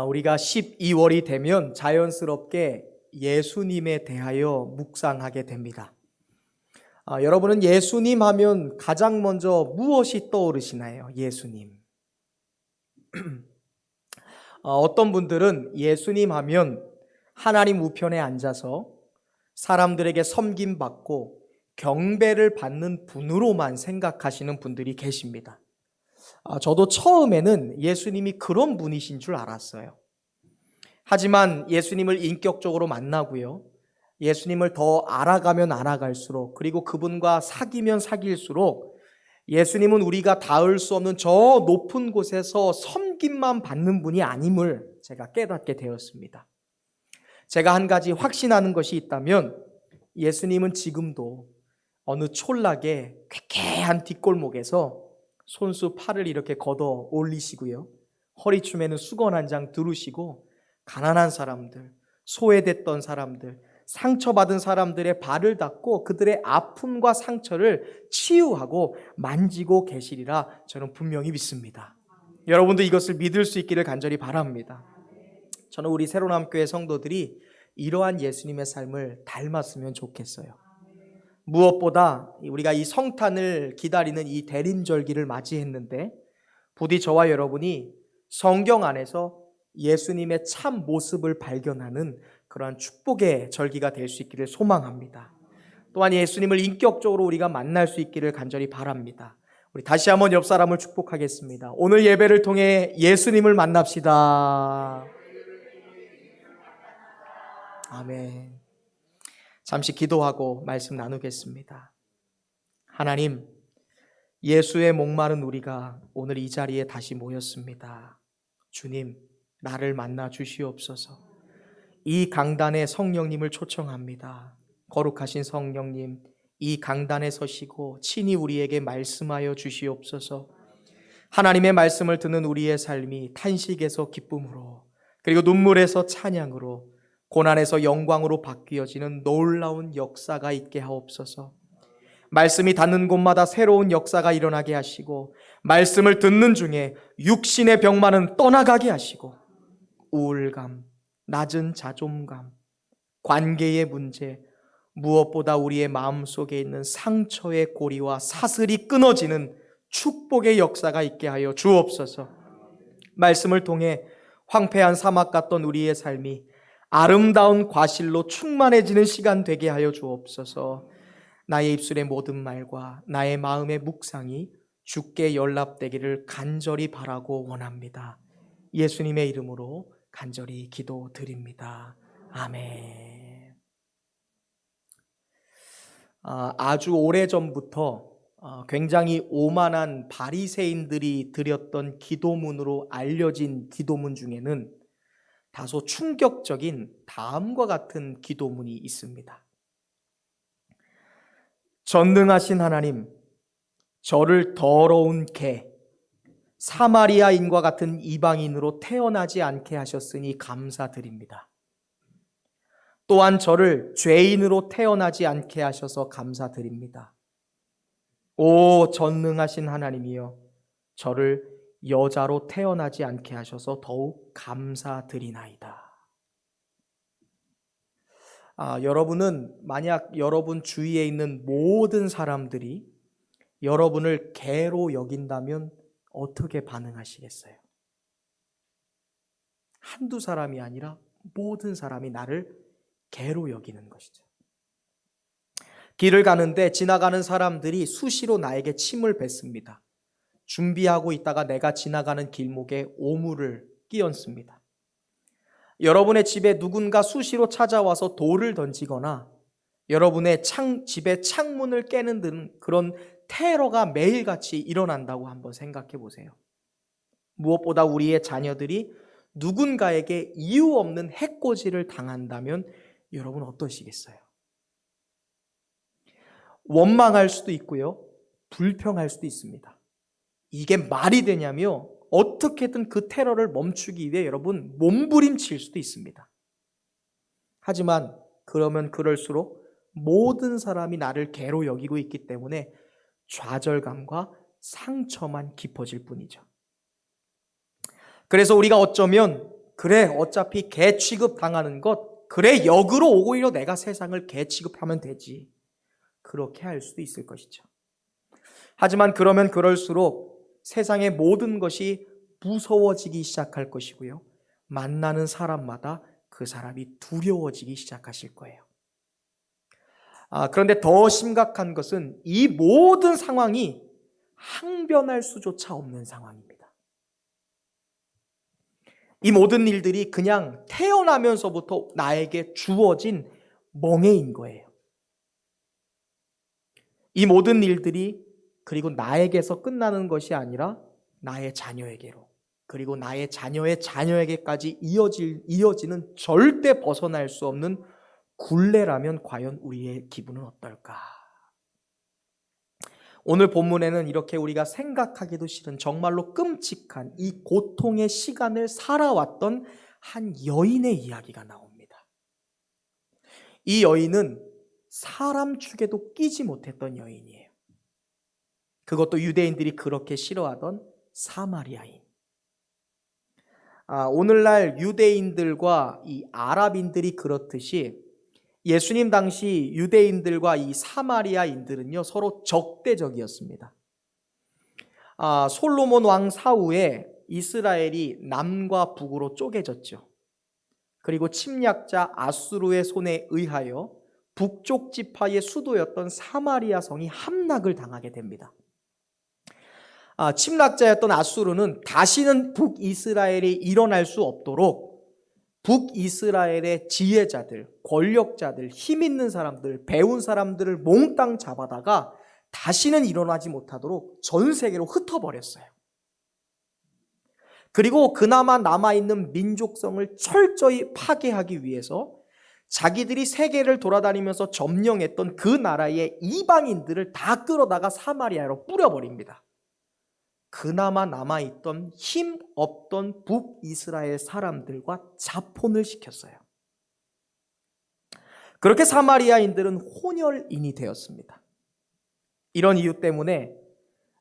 우리가 12월이 되면 자연스럽게 예수님에 대하여 묵상하게 됩니다. 여러분은 예수님 하면 가장 먼저 무엇이 떠오르시나요? 예수님. 어떤 분들은 예수님 하면 하나님 우편에 앉아서 사람들에게 섬김받고 경배를 받는 분으로만 생각하시는 분들이 계십니다. 저도 처음에는 예수님이 그런 분이신 줄 알았어요. 하지만 예수님을 인격적으로 만나고요, 예수님을 더 알아가면 알아갈수록, 그리고 그분과 사귀면 사귈수록 예수님은 우리가 닿을 수 없는 저 높은 곳에서 섬김만 받는 분이 아님을 제가 깨닫게 되었습니다. 제가 한 가지 확신하는 것이 있다면 예수님은 지금도 어느 촌락의 쾌쾌한 뒷골목에서 손수 팔을 이렇게 걷어 올리시고요, 허리춤에는 수건 한 장 두르시고 가난한 사람들, 소외됐던 사람들, 상처받은 사람들의 발을 닦고 그들의 아픔과 상처를 치유하고 만지고 계시리라 저는 분명히 믿습니다. 여러분도 이것을 믿을 수 있기를 간절히 바랍니다. 저는 우리 새로남교회 성도들이 이러한 예수님의 삶을 닮았으면 좋겠어요. 무엇보다 우리가 이 성탄을 기다리는 이 대림절기를 맞이했는데 부디 저와 여러분이 성경 안에서 예수님의 참 모습을 발견하는 그러한 축복의 절기가 될 수 있기를 소망합니다. 또한 예수님을 인격적으로 우리가 만날 수 있기를 간절히 바랍니다. 우리 다시 한번 옆 사람을 축복하겠습니다. 오늘 예배를 통해 예수님을 만납시다. 아멘. 잠시 기도하고 말씀 나누겠습니다. 하나님, 예수의 목마른 우리가 오늘 이 자리에 다시 모였습니다. 주님, 나를 만나 주시옵소서. 이 강단에 성령님을 초청합니다. 거룩하신 성령님, 이 강단에 서시고 친히 우리에게 말씀하여 주시옵소서. 하나님의 말씀을 듣는 우리의 삶이 탄식에서 기쁨으로, 그리고 눈물에서 찬양으로, 고난에서 영광으로 바뀌어지는 놀라운 역사가 있게 하옵소서. 말씀이 닿는 곳마다 새로운 역사가 일어나게 하시고, 말씀을 듣는 중에 육신의 병만은 떠나가게 하시고, 우울감, 낮은 자존감, 관계의 문제, 무엇보다 우리의 마음속에 있는 상처의 고리와 사슬이 끊어지는 축복의 역사가 있게 하여 주옵소서. 말씀을 통해 황폐한 사막 같던 우리의 삶이 아름다운 과실로 충만해지는 시간 되게 하여 주옵소서. 나의 입술의 모든 말과 나의 마음의 묵상이 주께 연락되기를 간절히 바라고 원합니다. 예수님의 이름으로 간절히 기도드립니다. 아멘. 아주 오래전부터 굉장히 오만한 바리새인들이 드렸던 기도문으로 알려진 기도문 중에는 다소 충격적인 다음과 같은 기도문이 있습니다. 전능하신 하나님, 저를 더러운 개, 사마리아인과 같은 이방인으로 태어나지 않게 하셨으니 감사드립니다. 또한 저를 죄인으로 태어나지 않게 하셔서 감사드립니다. 오 전능하신 하나님이여, 저를 여자로 태어나지 않게 하셔서 더욱 감사드리나이다. 여러분은 만약 여러분 주위에 있는 모든 사람들이 여러분을 개로 여긴다면 어떻게 반응하시겠어요? 한두 사람이 아니라 모든 사람이 나를 개로 여기는 것이죠. 길을 가는데 지나가는 사람들이 수시로 나에게 침을 뱉습니다. 준비하고 있다가 내가 지나가는 길목에 오물을 끼얹습니다. 여러분의 집에 누군가 수시로 찾아와서 돌을 던지거나 여러분의 집의 창문을 깨는 등 그런 테러가 매일같이 일어난다고 한번 생각해 보세요. 무엇보다 우리의 자녀들이 누군가에게 이유 없는 해코지를 당한다면 여러분 어떠시겠어요? 원망할 수도 있고요, 불평할 수도 있습니다. 이게 말이 되냐며 어떻게든 그 테러를 멈추기 위해 여러분 몸부림칠 수도 있습니다. 하지만 그러면 그럴수록 모든 사람이 나를 개로 여기고 있기 때문에 좌절감과 상처만 깊어질 뿐이죠. 그래서 우리가 어쩌면 그래, 어차피 개 취급 당하는 것, 그래, 역으로 오히려 내가 세상을 개 취급하면 되지. 그렇게 할 수도 있을 것이죠. 하지만 그러면 그럴수록 세상의 모든 것이 무서워지기 시작할 것이고요. 만나는 사람마다 그 사람이 두려워지기 시작하실 거예요. 그런데 더 심각한 것은 이 모든 상황이 항변할 수조차 없는 상황입니다. 이 모든 일들이 그냥 태어나면서부터 나에게 주어진 멍해인 거예요. 이 모든 일들이 그리고 나에게서 끝나는 것이 아니라 나의 자녀에게로, 그리고 나의 자녀의 자녀에게까지 이어지는 절대 벗어날 수 없는 굴레라면 과연 우리의 기분은 어떨까? 오늘 본문에는 이렇게 우리가 생각하기도 싫은 정말로 끔찍한 이 고통의 시간을 살아왔던 한 여인의 이야기가 나옵니다. 이 여인은 사람 축에도 끼지 못했던 여인이에요. 그것도 유대인들이 그렇게 싫어하던 사마리아인. 오늘날 유대인들과 이 아랍인들이 그렇듯이 예수님 당시 유대인들과 이 사마리아인들은요, 서로 적대적이었습니다. 솔로몬 왕 사후에 이스라엘이 남과 북으로 쪼개졌죠. 그리고 침략자 아수르의 손에 의하여 북쪽 지파의 수도였던 사마리아 성이 함락을 당하게 됩니다. 침략자였던 아수르는 다시는 북이스라엘이 일어날 수 없도록 북이스라엘의 지혜자들, 권력자들, 힘 있는 사람들, 배운 사람들을 몽땅 잡아다가 다시는 일어나지 못하도록 전 세계로 흩어버렸어요. 그리고 그나마 남아있는 민족성을 철저히 파괴하기 위해서 자기들이 세계를 돌아다니면서 점령했던 그 나라의 이방인들을 다 끌어다가 사마리아로 뿌려버립니다. 그나마 남아있던 힘 없던 북이스라엘 사람들과 자폰을 시켰어요. 그렇게 사마리아인들은 혼혈인이 되었습니다. 이런 이유 때문에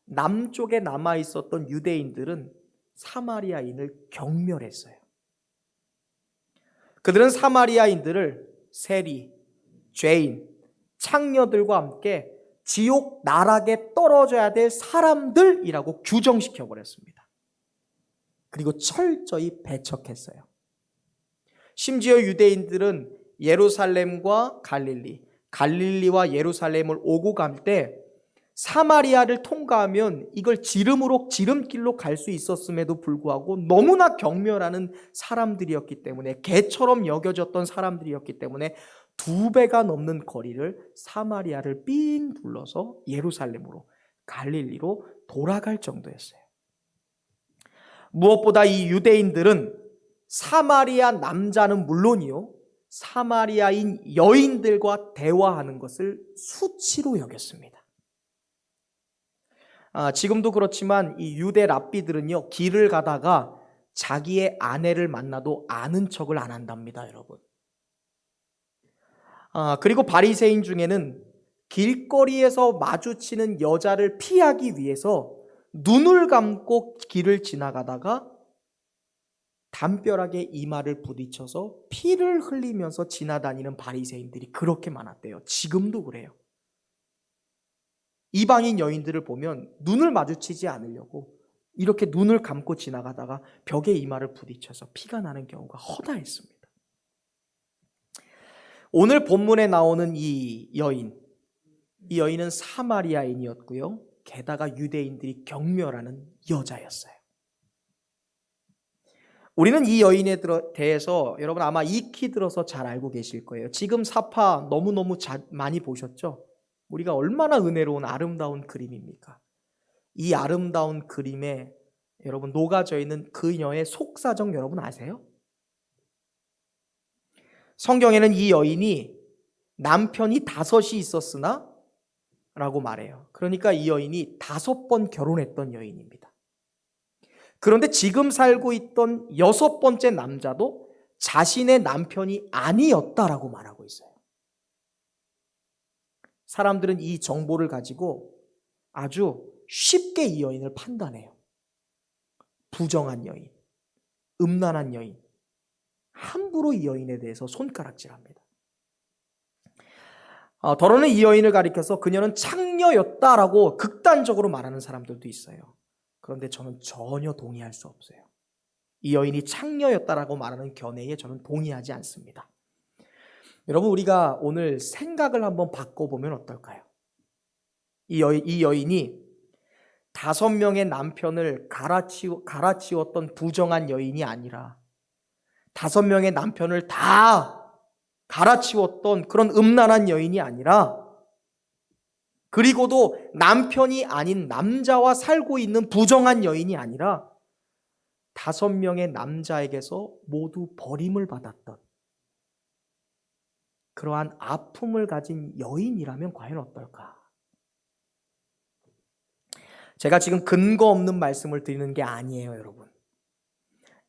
남쪽에 남아있었던 유대인들은 사마리아인을 경멸했어요. 그들은 사마리아인들을 세리, 죄인, 창녀들과 함께 지옥 나락에 떨어져야 될 사람들이라고 규정시켜 버렸습니다. 그리고 철저히 배척했어요. 심지어 유대인들은 예루살렘과 갈릴리와 예루살렘을 오고 갈 때 사마리아를 통과하면 이걸 지름길로 갈 수 있었음에도 불구하고 너무나 경멸하는 사람들이었기 때문에, 개처럼 여겨졌던 사람들이었기 때문에 2배가 넘는 거리를 사마리아를 삥 둘러서 예루살렘으로, 갈릴리로 돌아갈 정도였어요. 무엇보다 이 유대인들은 사마리아 남자는 물론이요, 사마리아인 여인들과 대화하는 것을 수치로 여겼습니다. 지금도 그렇지만 이 유대 랍비들은요, 길을 가다가 자기의 아내를 만나도 아는 척을 안 한답니다, 여러분. 그리고 바리새인 중에는 길거리에서 마주치는 여자를 피하기 위해서 눈을 감고 길을 지나가다가 담벼락에 이마를 부딪혀서 피를 흘리면서 지나다니는 바리새인들이 그렇게 많았대요. 지금도 그래요. 이방인 여인들을 보면 눈을 마주치지 않으려고 이렇게 눈을 감고 지나가다가 벽에 이마를 부딪혀서 피가 나는 경우가 허다했습니다. 오늘 본문에 나오는 이 여인은 사마리아인이었고요, 게다가 유대인들이 경멸하는 여자였어요. 우리는 이 여인에 대해서 여러분 아마 익히 들어서 잘 알고 계실 거예요. 지금 사파 너무너무 많이 보셨죠? 우리가 얼마나 은혜로운 아름다운 그림입니까? 이 아름다운 그림에 여러분 녹아져 있는 그녀의 속사정 여러분 아세요? 성경에는 이 여인이 남편이 5이 있었으나 라고 말해요. 그러니까 이 여인이 5번 결혼했던 여인입니다. 그런데 지금 살고 있던 6번째 남자도 자신의 남편이 아니었다라고 말하고 있어요. 사람들은 이 정보를 가지고 아주 쉽게 이 여인을 판단해요. 부정한 여인, 음란한 여인, 함부로 이 여인에 대해서 손가락질합니다. 더러는 이 여인을 가리켜서 그녀는 창녀였다라고 극단적으로 말하는 사람들도 있어요. 그런데 저는 전혀 동의할 수 없어요. 이 여인이 창녀였다라고 말하는 견해에 저는 동의하지 않습니다. 여러분, 우리가 오늘 생각을 한번 바꿔보면 어떨까요? 이 여인이 5명의 남편을 갈아치웠던 부정한 여인이 아니라 5명의 남편을 다 갈아치웠던 그런 음란한 여인이 아니라, 그리고도 남편이 아닌 남자와 살고 있는 부정한 여인이 아니라 5명의 남자에게서 모두 버림을 받았던 그러한 아픔을 가진 여인이라면 과연 어떨까? 제가 지금 근거 없는 말씀을 드리는 게 아니에요, 여러분.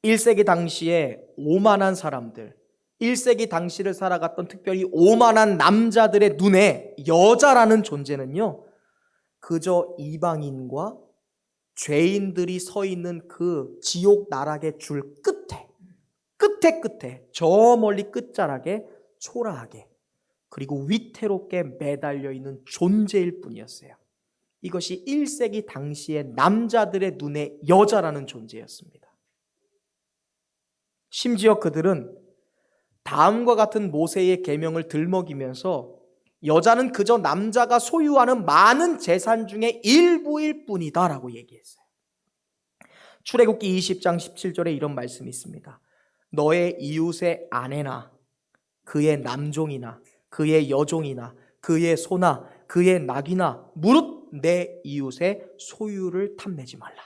1세기 당시에 오만한 사람들, 1세기 당시를 살아갔던 특별히 오만한 남자들의 눈에 여자라는 존재는요, 그저 이방인과 죄인들이 서 있는 그 지옥 나락의 줄 끝에 저 멀리 끝자락에 초라하게 그리고 위태롭게 매달려 있는 존재일 뿐이었어요. 이것이 1세기 당시의 남자들의 눈에 여자라는 존재였습니다. 심지어 그들은 다음과 같은 모세의 계명을 들먹이면서 여자는 그저 남자가 소유하는 많은 재산 중에 일부일 뿐이다 라고 얘기했어요. 출애굽기 20장 17절에 이런 말씀이 있습니다. 너의 이웃의 아내나 그의 남종이나 그의 여종이나 그의 소나 그의 낙이나 무릇 내 이웃의 소유를 탐내지 말라.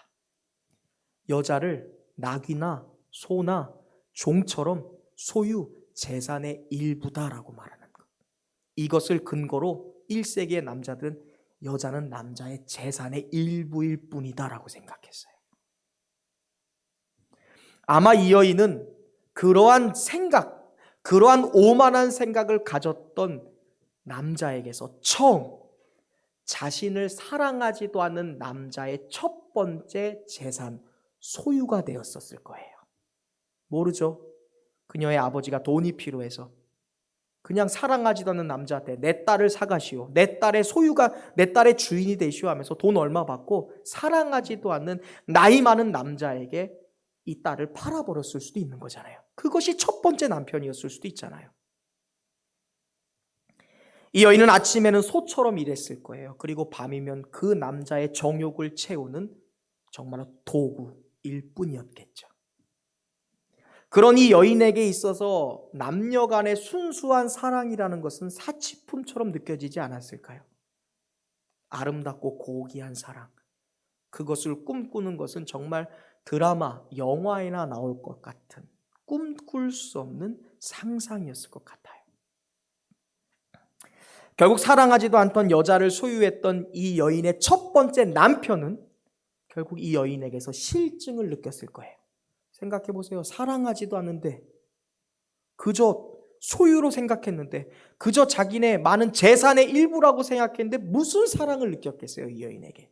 여자를 낙이나 소나 종처럼 소유, 재산의 일부다라고 말하는 것. 이것을 근거로 1세기의 남자들은 여자는 남자의 재산의 일부일 뿐이다라고 생각했어요. 아마 이 여인은 그러한 오만한 생각을 가졌던 남자에게서 처음 자신을 사랑하지도 않는 남자의 첫 번째 재산, 소유가 되었었을 거예요. 모르죠. 그녀의 아버지가 돈이 필요해서 그냥 사랑하지도 않는 남자한테 내 딸을 사가시오, 내 딸의 주인이 되시오 하면서 돈 얼마 받고 사랑하지도 않는 나이 많은 남자에게 이 딸을 팔아버렸을 수도 있는 거잖아요. 그것이 첫 번째 남편이었을 수도 있잖아요. 이 여인은 아침에는 소처럼 일했을 거예요. 그리고 밤이면 그 남자의 정욕을 채우는 정말로 도구일 뿐이었겠죠. 그런 이 여인에게 있어서 남녀 간의 순수한 사랑이라는 것은 사치품처럼 느껴지지 않았을까요? 아름답고 고귀한 사랑, 그것을 꿈꾸는 것은 정말 드라마, 영화에나 나올 것 같은 꿈꿀 수 없는 상상이었을 것 같아요. 결국 사랑하지도 않던 여자를 소유했던 이 여인의 첫 번째 남편은 결국 이 여인에게서 실증을 느꼈을 거예요. 생각해 보세요. 사랑하지도 않는데, 그저 소유로 생각했는데, 그저 자기네 많은 재산의 일부라고 생각했는데 무슨 사랑을 느꼈겠어요, 이 여인에게.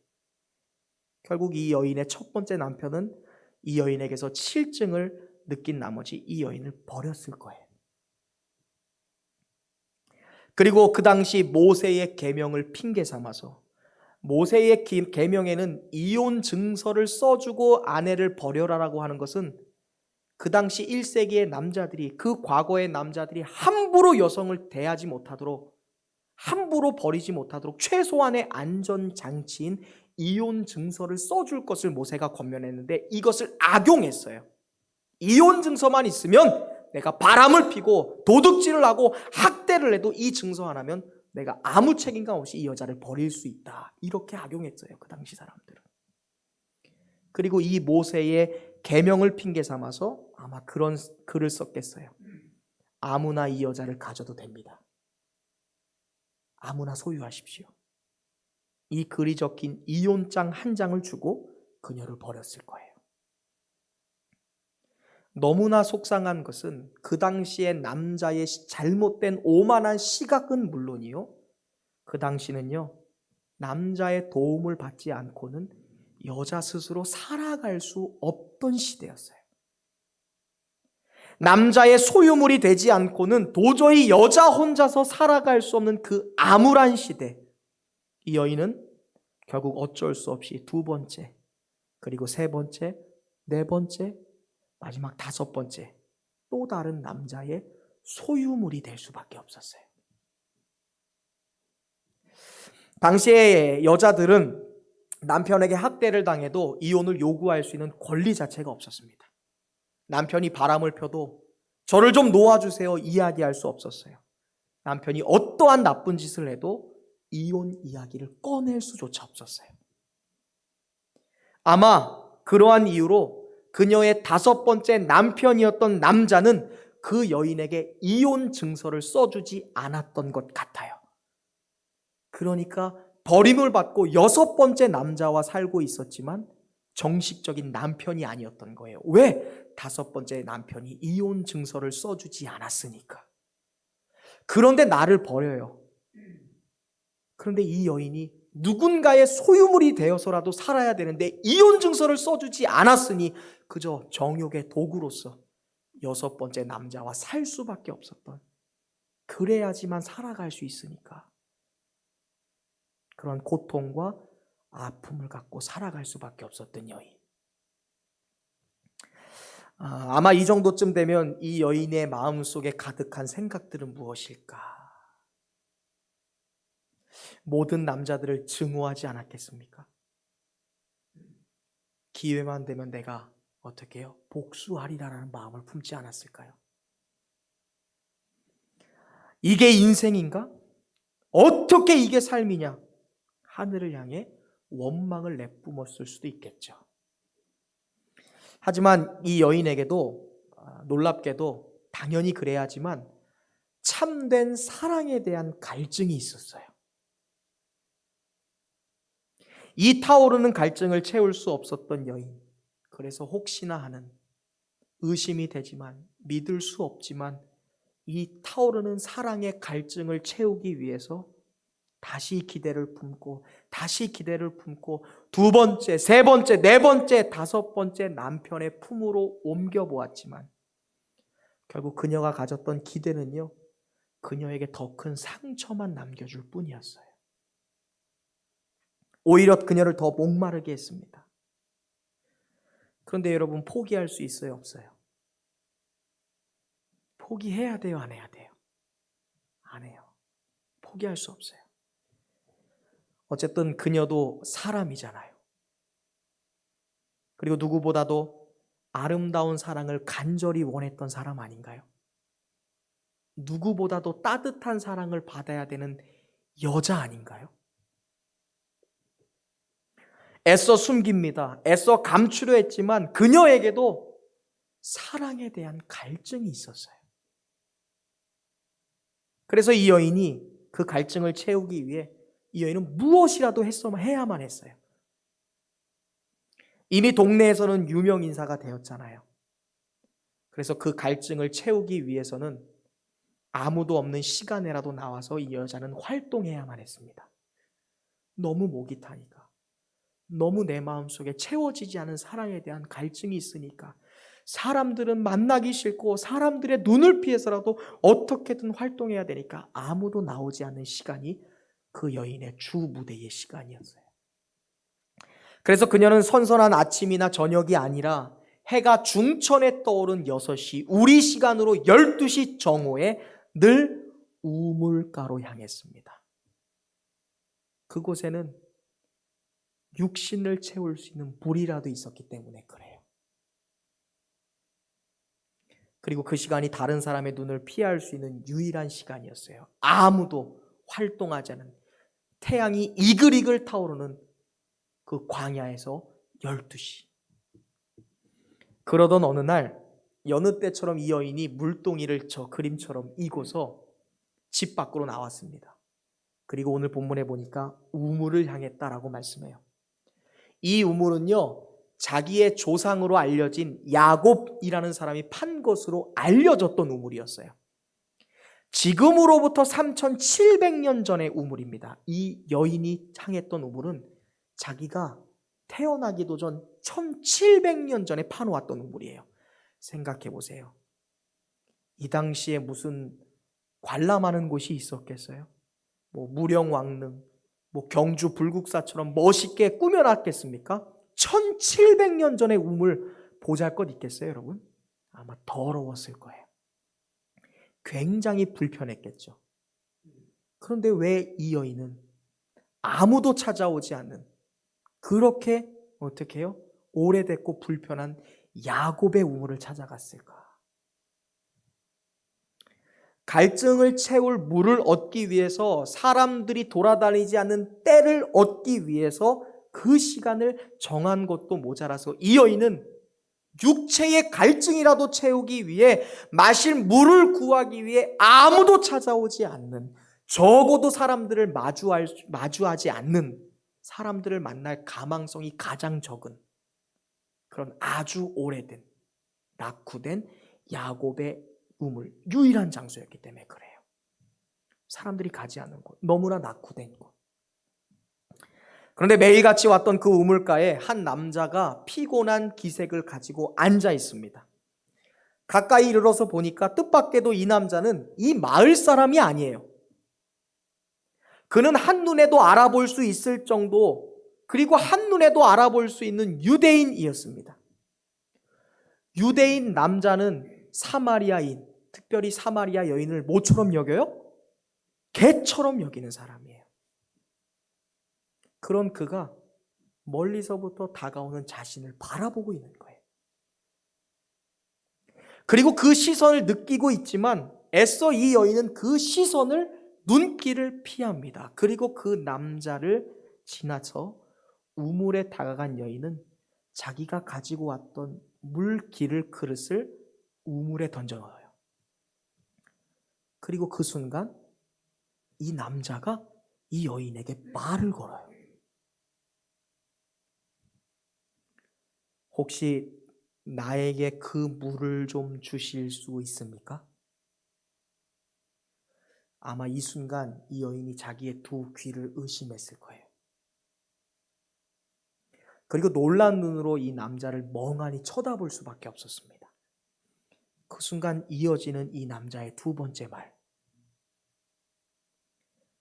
결국 이 여인의 첫 번째 남편은 이 여인에게서 실증을 느낀 나머지 이 여인을 버렸을 거예요. 그리고 그 당시 모세의 계명을 핑계 삼아서, 모세의 계명에는 이혼 증서를 써주고 아내를 버려라라고 하는 것은 그 당시 1세기의 남자들이, 그 과거의 남자들이 함부로 여성을 대하지 못하도록, 함부로 버리지 못하도록 최소한의 안전장치인 이혼 증서를 써줄 것을 모세가 권면했는데 이것을 악용했어요. 이혼 증서만 있으면 내가 바람을 피고 도둑질을 하고 학대를 해도 이 증서 하나면 내가 아무 책임감 없이 이 여자를 버릴 수 있다. 이렇게 악용했어요, 그 당시 사람들은. 그리고 이 모세의 계명을 핑계 삼아서 아마 그런 글을 썼겠어요. 아무나 이 여자를 가져도 됩니다. 아무나 소유하십시오. 이 글이 적힌 이혼장 한 장을 주고 그녀를 버렸을 거예요. 너무나 속상한 것은 그 당시의 남자의 잘못된 오만한 시각은 물론이요, 그 당시는요, 남자의 도움을 받지 않고는 여자 스스로 살아갈 수 없던 시대였어요. 남자의 소유물이 되지 않고는 도저히 여자 혼자서 살아갈 수 없는 그 암울한 시대, 이 여인은 결국 어쩔 수 없이 두 번째, 그리고 세 번째, 네 번째, 마지막 다섯 번째, 또 다른 남자의 소유물이 될 수밖에 없었어요. 당시의 여자들은 남편에게 학대를 당해도 이혼을 요구할 수 있는 권리 자체가 없었습니다. 남편이 바람을 펴도 저를 좀 놓아주세요 이야기할 수 없었어요. 남편이 어떠한 나쁜 짓을 해도 이혼 이야기를 꺼낼 수조차 없었어요. 아마 그러한 이유로 그녀의 다섯 번째 남편이었던 남자는 그 여인에게 이혼 증서를 써주지 않았던 것 같아요. 그러니까 버림을 받고 여섯 번째 남자와 살고 있었지만 정식적인 남편이 아니었던 거예요. 왜? 다섯 번째 남편이 이혼 증서를 써주지 않았으니까. 그런데 나를 버려요. 그런데 이 여인이 누군가의 소유물이 되어서라도 살아야 되는데 이혼 증서를 써주지 않았으니 그저 정욕의 도구로서 여섯 번째 남자와 살 수밖에 없었던, 그래야지만 살아갈 수 있으니까 그런 고통과 아픔을 갖고 살아갈 수밖에 없었던 여인. 아마 이 정도쯤 되면 이 여인의 마음속에 가득한 생각들은 무엇일까? 모든 남자들을 증오하지 않았겠습니까? 기회만 되면 내가 어떻게 해요? 복수하리라는 마음을 품지 않았을까요? 이게 인생인가? 어떻게 이게 삶이냐? 하늘을 향해 원망을 내뿜었을 수도 있겠죠. 하지만 이 여인에게도 놀랍게도 당연히 그래야지만 참된 사랑에 대한 갈증이 있었어요. 이 타오르는 갈증을 채울 수 없었던 여인, 그래서 혹시나 하는 의심이 되지만 믿을 수 없지만 이 타오르는 사랑의 갈증을 채우기 위해서 다시 기대를 품고 다시 기대를 품고 두 번째, 세 번째, 네 번째, 다섯 번째 남편의 품으로 옮겨보았지만 결국 그녀가 가졌던 기대는요, 그녀에게 더 큰 상처만 남겨줄 뿐이었어요. 오히려 그녀를 더 목마르게 했습니다. 그런데 여러분, 포기할 수 있어요, 없어요? 포기해야 돼요, 안 해야 돼요? 안 해요. 포기할 수 없어요. 어쨌든 그녀도 사람이잖아요. 그리고 누구보다도 아름다운 사랑을 간절히 원했던 사람 아닌가요? 누구보다도 따뜻한 사랑을 받아야 되는 여자 아닌가요? 애써 숨깁니다. 애써 감추려 했지만 그녀에게도 사랑에 대한 갈증이 있었어요. 그래서 이 여인이 그 갈증을 채우기 위해 이 여인은 무엇이라도 해야만 했어요. 이미 동네에서는 유명 인사가 되었잖아요. 그래서 그 갈증을 채우기 위해서는 아무도 없는 시간에라도 나와서 이 여자는 활동해야만 했습니다. 너무 목이 타니까, 너무 내 마음속에 채워지지 않은 사랑에 대한 갈증이 있으니까 사람들은 만나기 싫고 사람들의 눈을 피해서라도 어떻게든 활동해야 되니까 아무도 나오지 않는 시간이 그 여인의 주 무대의 시간이었어요. 그래서 그녀는 선선한 아침이나 저녁이 아니라 해가 중천에 떠오른 6시, 우리 시간으로 12시 정오에 늘 우물가로 향했습니다. 그곳에는 육신을 채울 수 있는 물이라도 있었기 때문에 그래요. 그리고 그 시간이 다른 사람의 눈을 피할 수 있는 유일한 시간이었어요. 아무도 활동하지 않은, 태양이 이글이글 타오르는 그 광야에서 12시. 그러던 어느 날 여느 때처럼 이 여인이 물동이를 저 그림처럼 이고서 집 밖으로 나왔습니다. 그리고 오늘 본문에 보니까 우물을 향했다라고 말씀해요. 이 우물은요, 자기의 조상으로 알려진 야곱이라는 사람이 판 것으로 알려졌던 우물이었어요. 지금으로부터 3700년 전의 우물입니다. 이 여인이 향했던 우물은 자기가 태어나기도 전 1700년 전에 파놓았던 우물이에요. 생각해 보세요. 이 당시에 무슨 관람하는 곳이 있었겠어요? 뭐 무령왕릉, 뭐 경주 불국사처럼 멋있게 꾸며놨겠습니까? 1700년 전의 우물 보잘것 있겠어요, 여러분? 아마 더러웠을 거예요. 굉장히 불편했겠죠. 그런데 왜 이 여인은 아무도 찾아오지 않는 그렇게 어떻게 해요? 오래됐고 불편한 야곱의 우물을 찾아갔을까? 갈증을 채울 물을 얻기 위해서 사람들이 돌아다니지 않는 때를 얻기 위해서 그 시간을 정한 것도 모자라서 이 여인은 육체의 갈증이라도 채우기 위해 마실 물을 구하기 위해 아무도 찾아오지 않는, 적어도 사람들을 마주하지 않는, 사람들을 만날 가망성이 가장 적은 그런 아주 오래된 낙후된 야곱의 우물, 유일한 장소였기 때문에 그래요. 사람들이 가지 않는 곳, 너무나 낙후된 곳. 그런데 매일같이 왔던 그 우물가에 한 남자가 피곤한 기색을 가지고 앉아 있습니다. 가까이 이르러서 보니까 뜻밖에도 이 남자는 이 마을 사람이 아니에요. 그는 한눈에도 알아볼 수 있을 정도, 그리고 한눈에도 알아볼 수 있는 유대인이었습니다. 유대인 남자는 사마리아인, 특별히 사마리아 여인을 뭐처럼 여겨요? 개처럼 여기는 사람이에요. 그런 그가 멀리서부터 다가오는 자신을 바라보고 있는 거예요. 그리고 그 시선을 느끼고 있지만 애써 이 여인은 그 시선을, 눈길을 피합니다. 그리고 그 남자를 지나쳐 우물에 다가간 여인은 자기가 가지고 왔던 물 기를 그릇을 우물에 던져 넣어요. 그리고 그 순간 이 남자가 이 여인에게 말을 걸어요. 혹시 나에게 그 물을 좀 주실 수 있습니까? 아마 이 순간 이 여인이 자기의 두 귀를 의심했을 거예요. 그리고 놀란 눈으로 이 남자를 멍하니 쳐다볼 수밖에 없었습니다. 그 순간 이어지는 이 남자의 두 번째 말.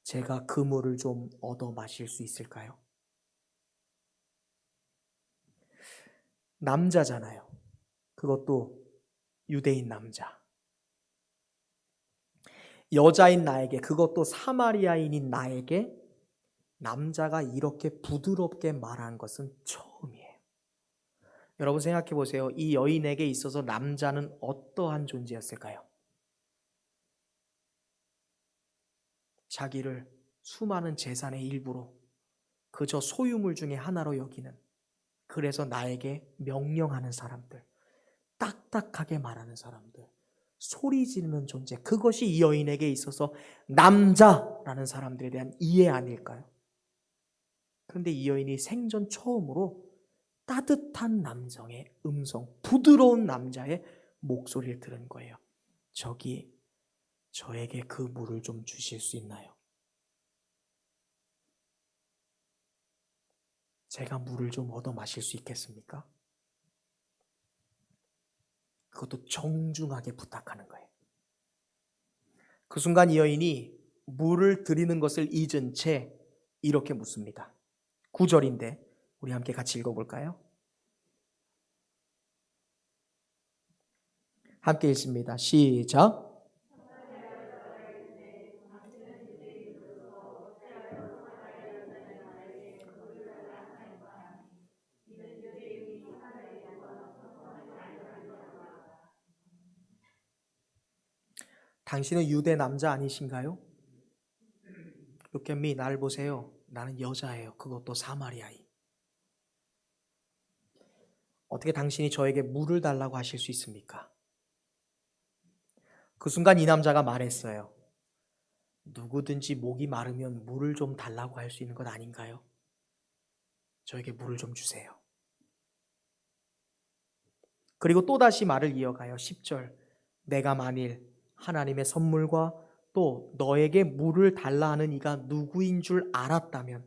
제가 그 물을 좀 얻어 마실 수 있을까요? 남자잖아요. 그것도 유대인 남자. 여자인 나에게, 그것도 사마리아인인 나에게 남자가 이렇게 부드럽게 말한 것은 처음이에요. 여러분 생각해 보세요. 이 여인에게 있어서 남자는 어떠한 존재였을까요? 자기를 수많은 재산의 일부로 그저 소유물 중에 하나로 여기는, 그래서 나에게 명령하는 사람들, 딱딱하게 말하는 사람들, 소리 지르는 존재, 그것이 이 여인에게 있어서 남자라는 사람들에 대한 이해 아닐까요? 그런데 이 여인이 생전 처음으로 따뜻한 남성의 음성, 부드러운 남자의 목소리를 들은 거예요. 저기 저에게 그 물을 좀 주실 수 있나요? 제가 물을 좀 얻어 마실 수 있겠습니까? 그것도 정중하게 부탁하는 거예요. 그 순간 이 여인이 물을 드리는 것을 잊은 채 이렇게 묻습니다. 9절인데 우리 함께 같이 읽어볼까요? 함께 읽습니다. 시작. 당신은 유대 남자 아니신가요? Look at me, 나를 보세요. 나는 여자예요. 그것도 사마리아인. 어떻게 당신이 저에게 물을 달라고 하실 수 있습니까? 그 순간 이 남자가 말했어요. 누구든지 목이 마르면 물을 좀 달라고 할 수 있는 것 아닌가요? 저에게 물을 좀 주세요. 그리고 또다시 말을 이어가요. 10절. 내가 만일 하나님의 선물과 또 너에게 물을 달라 하는 이가 누구인 줄 알았다면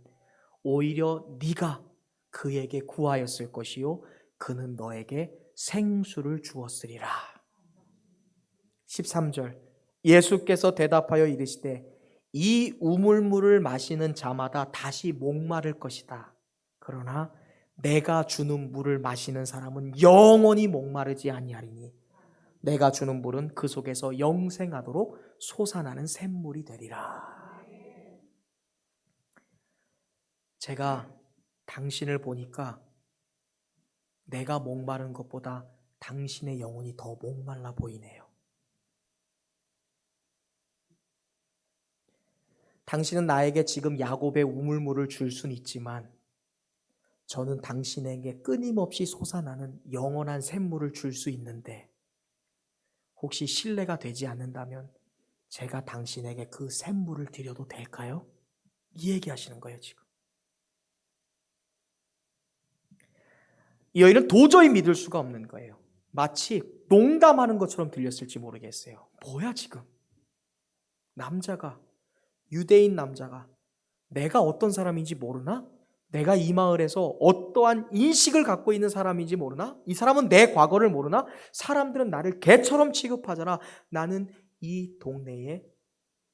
오히려 네가 그에게 구하였을 것이요 그는 너에게 생수를 주었으리라. 13절 예수께서 대답하여 이르시되 이 우물물을 마시는 자마다 다시 목마를 것이다. 그러나 내가 주는 물을 마시는 사람은 영원히 목마르지 아니하리니 내가 주는 물은 그 속에서 영생하도록 솟아나는 샘물이 되리라. 제가 당신을 보니까 내가 목마른 것보다 당신의 영혼이 더 목말라 보이네요. 당신은 나에게 지금 야곱의 우물물을 줄 수는 있지만 저는 당신에게 끊임없이 솟아나는 영원한 샘물을 줄 수 있는데 혹시 신뢰가 되지 않는다면 제가 당신에게 그 샘물을 드려도 될까요? 이 얘기하시는 거예요, 지금. 이 여인은 도저히 믿을 수가 없는 거예요. 마치 농담하는 것처럼 들렸을지 모르겠어요. 뭐야 지금? 남자가, 유대인 남자가 내가 어떤 사람인지 모르나? 내가 이 마을에서 어떠한 인식을 갖고 있는 사람인지 모르나? 이 사람은 내 과거를 모르나? 사람들은 나를 개처럼 취급하잖아. 나는 이 동네의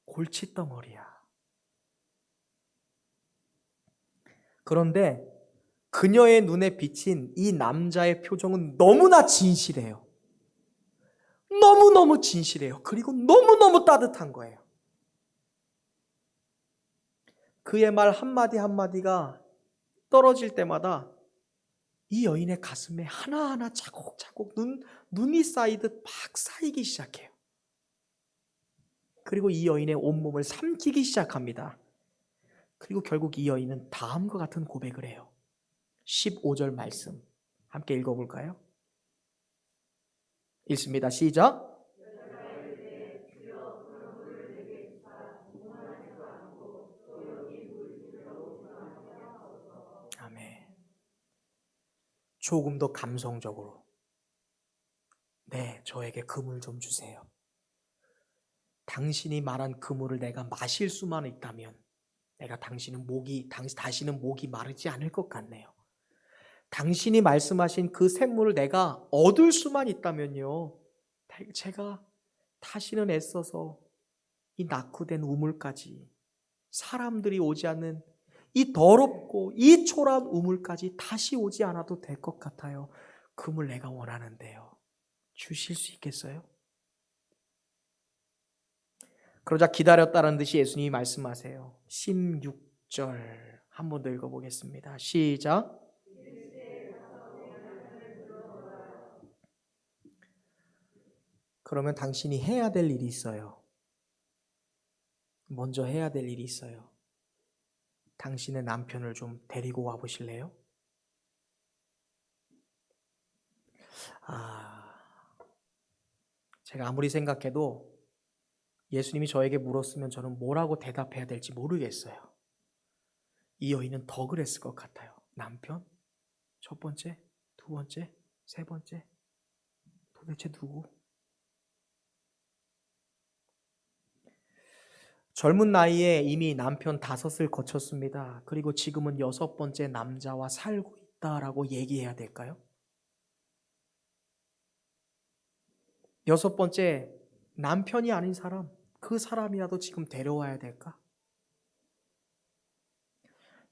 골칫덩어리야. 그런데 그녀의 눈에 비친 이 남자의 표정은 너무나 진실해요. 너무너무 진실해요. 그리고 너무너무 따뜻한 거예요. 그의 말 한마디 한마디가 떨어질 때마다 이 여인의 가슴에 하나하나 차곡차곡 눈이 쌓이듯 막 쌓이기 시작해요. 그리고 이 여인의 온몸을 삼키기 시작합니다. 그리고 결국 이 여인은 다음과 같은 고백을 해요. 15절 말씀 함께 읽어볼까요? 읽습니다. 시작. 아멘. 조금 더 감성적으로 네, 저에게 그물 좀 주세요. 당신이 말한 그물을 내가 마실 수만 있다면 내가 다시는 목이 마르지 않을 것 같네요. 당신이 말씀하신 그 샘물을 내가 얻을 수만 있다면요, 제가 다시는 애써서 이 낙후된 우물까지, 사람들이 오지 않는 이 더럽고 이 초라한 우물까지 다시 오지 않아도 될 것 같아요. 그물 내가 원하는데요. 주실 수 있겠어요? 그러자 기다렸다는 듯이 예수님이 말씀하세요. 16절 한 번 더 읽어보겠습니다. 시작. 그러면 당신이 해야 될 일이 있어요. 먼저 해야 될 일이 있어요. 당신의 남편을 좀 데리고 와 보실래요? 제가 아무리 생각해도 예수님이 저에게 물었으면 저는 뭐라고 대답해야 될지 모르겠어요. 이 여인은 더 그랬을 것 같아요. 남편? 첫 번째? 두 번째? 세 번째? 도대체 누구? 젊은 나이에 이미 남편 5을 거쳤습니다. 그리고 지금은 6번째 남자와 살고 있다라고 얘기해야 될까요? 6번째 남편이 아닌 사람, 그 사람이라도 지금 데려와야 될까?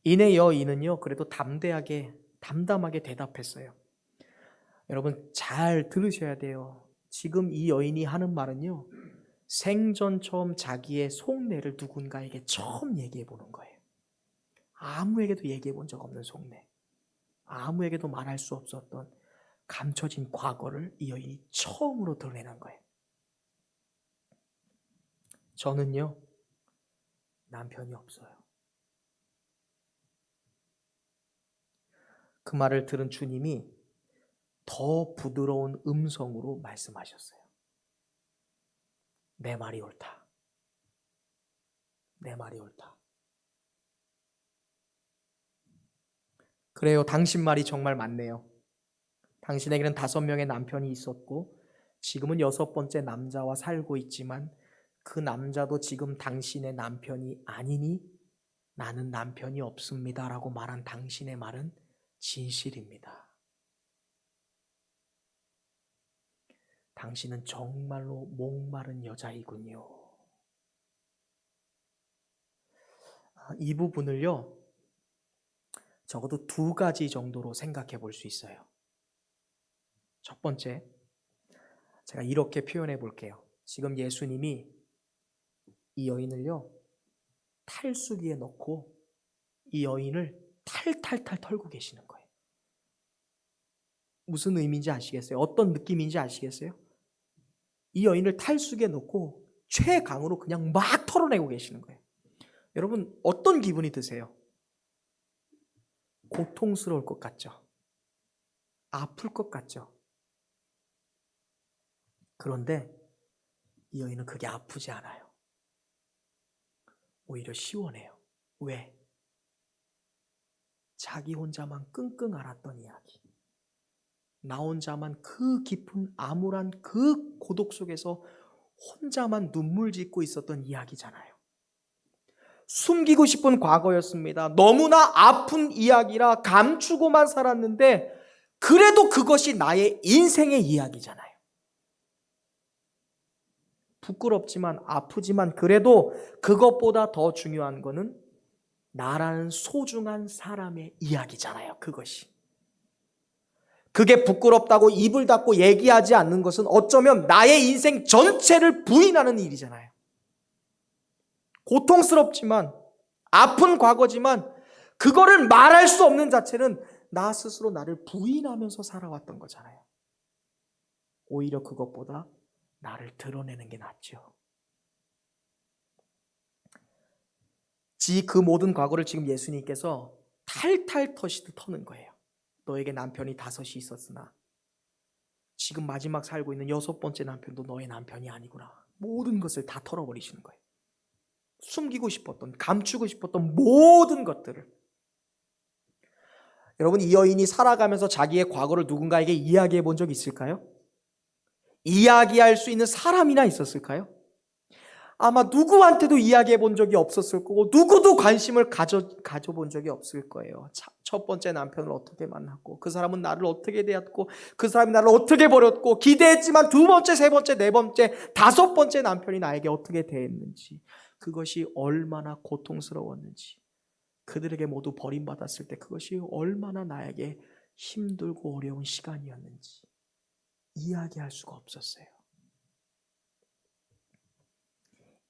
이내 여인은요, 그래도 담담하게 대답했어요. 여러분 잘 들으셔야 돼요. 지금 이 여인이 하는 말은요, 생전 처음 자기의 속내를 누군가에게 처음 얘기해 보는 거예요. 아무에게도 얘기해 본 적 없는 속내, 아무에게도 말할 수 없었던 감춰진 과거를 이 여인이 처음으로 드러내는 거예요. 저는요, 남편이 없어요. 그 말을 들은 주님이 더 부드러운 음성으로 말씀하셨어요. 내 말이 옳다. 내 말이 옳다. 그래요. 당신 말이 정말 맞네요. 당신에게는 5명의 남편이 있었고 지금은 6번째 남자와 살고 있지만 그 남자도 지금 당신의 남편이 아니니 나는 남편이 없습니다 라고 말한 당신의 말은 진실입니다. 당신은 정말로 목마른 여자이군요. 이 부분을요, 적어도 두 가지 정도로 생각해 볼 수 있어요. 첫 번째, 제가 이렇게 표현해 볼게요. 지금 예수님이 이 여인을요, 탈수기에 넣고 이 여인을 탈탈탈 털고 계시는 거예요. 무슨 의미인지 아시겠어요? 어떤 느낌인지 아시겠어요? 이 여인을 탈수기에 넣고 최강으로 그냥 막 털어내고 계시는 거예요. 여러분, 어떤 기분이 드세요? 고통스러울 것 같죠? 아플 것 같죠? 그런데 이 여인은 그게 아프지 않아요. 오히려 시원해요. 왜? 자기 혼자만 끙끙 앓았던 이야기, 나 혼자만 그 깊은 암울한 그 고독 속에서 혼자만 눈물 짓고 있었던 이야기잖아요. 숨기고 싶은 과거였습니다. 너무나 아픈 이야기라 감추고만 살았는데 그래도 그것이 나의 인생의 이야기잖아요. 부끄럽지만 아프지만 그래도 그것보다 더 중요한 거는 나라는 소중한 사람의 이야기잖아요. 그것이. 그게 부끄럽다고 입을 닫고 얘기하지 않는 것은 어쩌면 나의 인생 전체를 부인하는 일이잖아요. 고통스럽지만 아픈 과거지만 그거를 말할 수 없는 자체는 나 스스로 나를 부인하면서 살아왔던 거잖아요. 오히려 그것보다 나를 드러내는 게 낫죠. 그 모든 과거를 지금 예수님께서 탈탈 터시듯 터는 거예요. 너에게 남편이 5이 있었으나 지금 마지막 살고 있는 6번째 남편도 너의 남편이 아니구나. 모든 것을 다 털어버리시는 거예요. 숨기고 싶었던, 감추고 싶었던 모든 것들을. 여러분, 이 여인이 살아가면서 자기의 과거를 누군가에게 이야기해 본 적 있을까요? 이야기할 수 있는 사람이나 있었을까요? 아마 누구한테도 이야기해 본 적이 없었을 거고 누구도 관심을 가져본 적이 없을 거예요. 첫 번째 남편을 어떻게 만났고 그 사람은 나를 어떻게 대했고 그 사람이 나를 어떻게 버렸고 기대했지만 2번째, 3번째, 4번째, 5번째 남편이 나에게 어떻게 대했는지, 그것이 얼마나 고통스러웠는지, 그들에게 모두 버림받았을 때 그것이 얼마나 나에게 힘들고 어려운 시간이었는지 이야기할 수가 없었어요.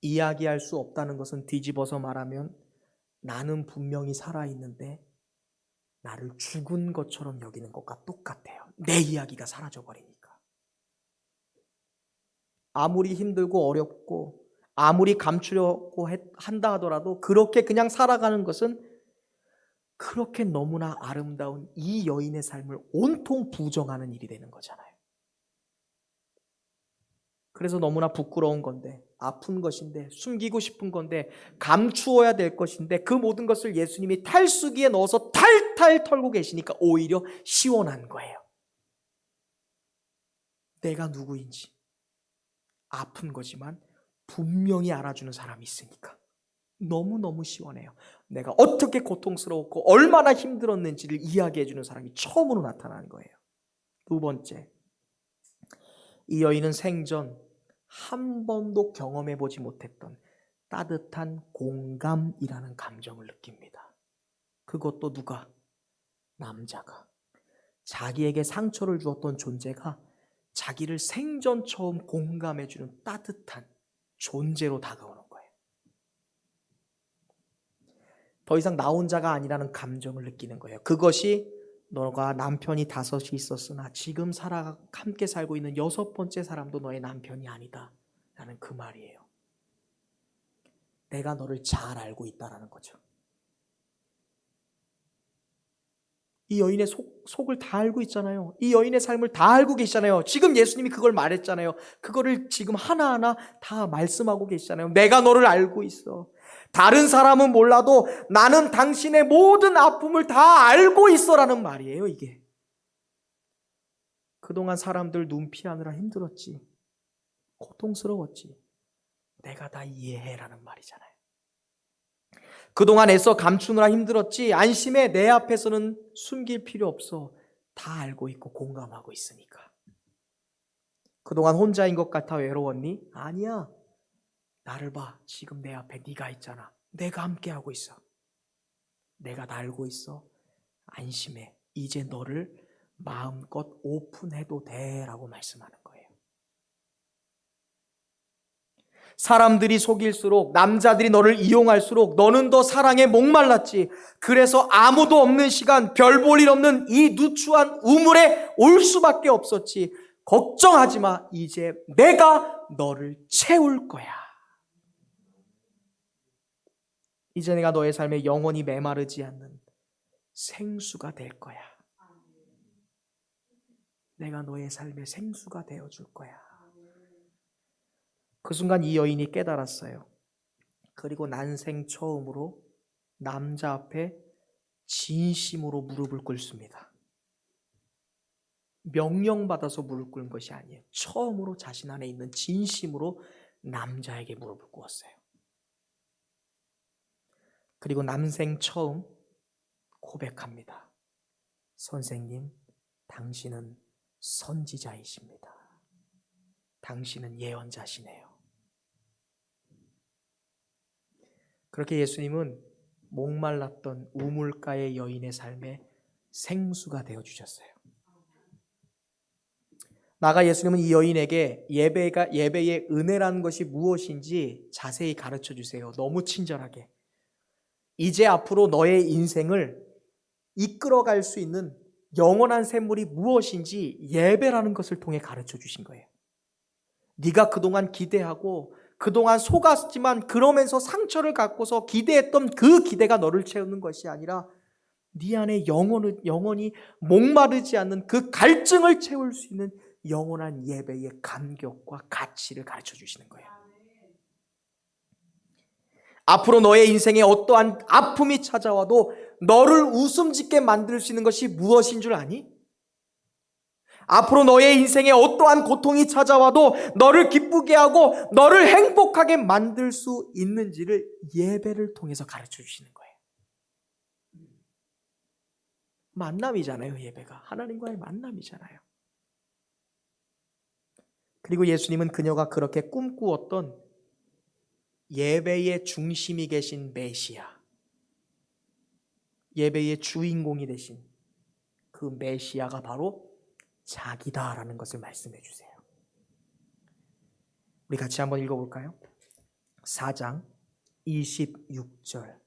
이야기할 수 없다는 것은 뒤집어서 말하면 나는 분명히 살아있는데 나를 죽은 것처럼 여기는 것과 똑같아요. 내 이야기가 사라져버리니까. 아무리 힘들고 어렵고 아무리 감추려고 한다 하더라도 그렇게 그냥 살아가는 것은 그렇게 너무나 아름다운 이 여인의 삶을 온통 부정하는 일이 되는 거잖아요. 그래서 너무나 부끄러운 건데, 아픈 것인데, 숨기고 싶은 건데, 감추어야 될 것인데 그 모든 것을 예수님이 탈수기에 넣어서 탈탈 털고 계시니까 오히려 시원한 거예요. 내가 누구인지 아픈 거지만 분명히 알아주는 사람이 있으니까 너무너무 시원해요. 내가 어떻게 고통스러웠고 얼마나 힘들었는지를 이야기해주는 사람이 처음으로 나타나는 거예요. 2번째, 이 여인은 생전 한 번도 경험해보지 못했던 따뜻한 공감이라는 감정을 느낍니다. 그것도 누가? 남자가. 자기에게 상처를 주었던 존재가 자기를 생전 처음 공감해주는 따뜻한 존재로 다가오는 거예요. 더 이상 나 혼자가 아니라는 감정을 느끼는 거예요. 그것이 너가 남편이 5이 있었으나 지금 함께 살고 있는 6번째 사람도 너의 남편이 아니다 라는 그 말이에요. 내가 너를 잘 알고 있다라는 거죠. 이 여인의 속을 다 알고 있잖아요. 이 여인의 삶을 다 알고 계시잖아요. 지금 예수님이 그걸 말했잖아요. 그거를 지금 하나하나 다 말씀하고 계시잖아요. 내가 너를 알고 있어. 다른 사람은 몰라도 나는 당신의 모든 아픔을 다 알고 있어라는 말이에요. 이게 그동안 사람들 눈 피하느라 힘들었지, 고통스러웠지, 내가 다 이해해라는 말이잖아요. 그동안 애써 감추느라 힘들었지, 안심해, 내 앞에서는 숨길 필요 없어. 다 알고 있고 공감하고 있으니까. 그동안 혼자인 것 같아 외로웠니? 아니야. 나를 봐. 지금 내 앞에 네가 있잖아. 내가 함께하고 있어. 내가 날고 있어. 안심해. 이제 너를 마음껏 오픈해도 돼 라고 말씀하는 거예요. 사람들이 속일수록, 남자들이 너를 이용할수록 너는 더 사랑에 목말랐지. 그래서 아무도 없는 시간, 별 볼 일 없는 이 누추한 우물에 올 수밖에 없었지. 걱정하지 마. 이제 내가 너를 채울 거야. 이제 내가 너의 삶에 영원히 메마르지 않는 생수가 될 거야. 내가 너의 삶의 생수가 되어줄 거야. 그 순간 이 여인이 깨달았어요. 그리고 난생 처음으로 남자 앞에 진심으로 무릎을 꿇습니다. 명령받아서 무릎 꿇은 것이 아니에요. 처음으로 자신 안에 있는 진심으로 남자에게 무릎을 꿇었어요. 그리고 남생 처음 고백합니다. 선생님, 당신은 선지자이십니다. 당신은 예언자시네요. 그렇게 예수님은 목말랐던 우물가의 여인의 삶에 생수가 되어주셨어요. 나아가 예수님은 이 여인에게 예배의 은혜라는 것이 무엇인지 자세히 가르쳐 주세요. 너무 친절하게. 이제 앞으로 너의 인생을 이끌어갈 수 있는 영원한 샘물이 무엇인지 예배라는 것을 통해 가르쳐 주신 거예요. 네가 그동안 기대하고 그동안 속았지만 그러면서 상처를 갖고서 기대했던 그 기대가 너를 채우는 것이 아니라 네 안에 영원히 목마르지 않는 그 갈증을 채울 수 있는 영원한 예배의 감격과 가치를 가르쳐 주시는 거예요. 앞으로 너의 인생에 어떠한 아픔이 찾아와도 너를 웃음 짓게 만들 수 있는 것이 무엇인 줄 아니? 앞으로 너의 인생에 어떠한 고통이 찾아와도 너를 기쁘게 하고 너를 행복하게 만들 수 있는지를 예배를 통해서 가르쳐 주시는 거예요. 만남이잖아요, 예배가. 하나님과의 만남이잖아요. 그리고 예수님은 그녀가 그렇게 꿈꾸었던 예배의 중심이 계신 메시아, 예배의 주인공이 되신 그 메시아가 바로 자기다라는 것을 말씀해 주세요. 우리 같이 한번 읽어볼까요? 4장 26절.